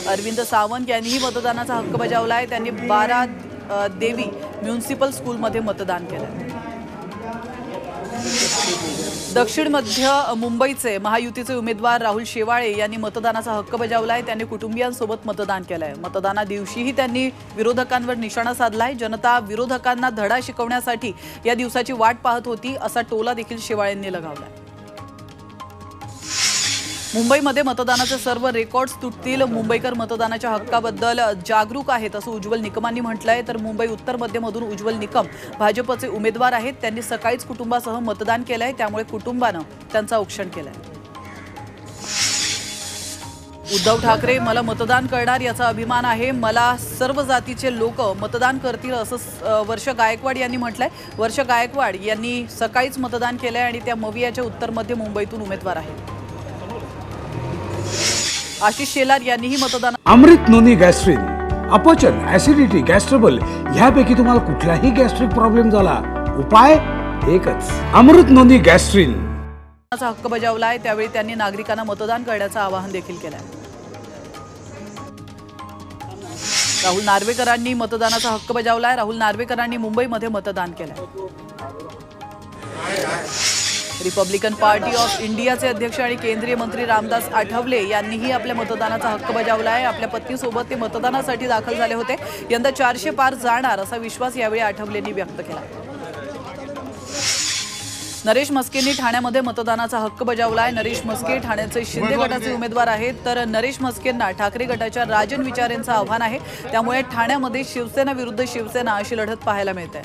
अरविंद सावंत यांनीही मतदानाचा हक्क बजावलाय। त्यांनी 12 देवी म्युनिसिपल स्कूलमध्ये मतदान केलं। दक्षिण मध्य मुंबईचे महायुतीचे उमेदवार राहुल शेवाळे यांनी मतदानाचा हक्क बजावलाय। त्यांनी कुटुंबियांसोबत मतदान केलंय। मतदाना दिवशीही त्यांनी विरोधकांवर निशाणा साधलाय। जनता विरोधकांना धडा शिकवण्यासाठी या दिवसाची वाट पाहत होती असा टोला देखील शेवाळेंनी लगावलाय। मुंबईमध्ये मतदानाचे सर्व रेकॉर्ड्स तुटतील। मुंबईकर मतदानाच्या हक्काबद्दल जागरूक आहेत असं उज्ज्वल निकमांनी म्हटलंय। तर मुंबई उत्तर मध्यमधून उज्ज्वल निकम भाजपचे उमेदवार आहेत। त्यांनी सकाळीच कुटुंबासह मतदान केलंय, त्यामुळे कुटुंबानं त्यांचं औक्षण केलंय। उद्धव ठाकरे, मला मतदान करणार याचा अभिमान आहे। मला सर्व जातीचे लोक मतदान करतील असं वर्ष गायकवाड यांनी म्हटलंय। वर्ष गायकवाड यांनी सकाळीच मतदान केलंय आणि त्या मवियाच्या उत्तर मध्य मुंबईतून उमेदवार आहेत। आशिष शेलार यांनीही मतदान। अमृत नोनी गॅस्ट्रिन, अपचन, ऍसिडिटी, गॅस्ट्रबल ह्यापैकी तुम्हाला कुठलाही गॅस्ट्रिक प्रॉब्लेम झाला, उपाय एकच, अमृत नोनी गॅस्ट्रिन। हक्क बजावलाय, त्यावेळी त्यांनी नागरिकांना मतदान करण्याचं आवाहन देखील केलंय। राहुल नार्वेकरांनी मतदानाचा हक्क बजावलाय। राहुल नार्वेकरांनी मुंबईमध्ये मतदान केलंय। रिपब्लिकन पार्टी ऑफ इंडियाचे अध्यक्ष आणि केंद्रीय मंत्री रामदास आठवले यांनीही आपल्या मतदानाचा हक्क बजावलाय। आपल्या पत्नीसोबत ते मतदानासाठी दाखल झाले होते। यंदा 400 पार जाणार असा विश्वास यावेळी आठवलेंनी व्यक्त केला। नरेश मस्केंनी ठाण्यामध्ये मतदानाचा हक्क बजावलाय। नरेश मस्के ठाण्याचे शिंदे गटाचे उमेदवार आहेत। तर नरेश मस्केंना ठाकरे गटाच्या राजन विचारेंचं आव्हान आहे। त्यामुळे ठाण्यामध्ये शिवसेना विरुद्ध शिवसेना अशी लढत पाहायला मिळते।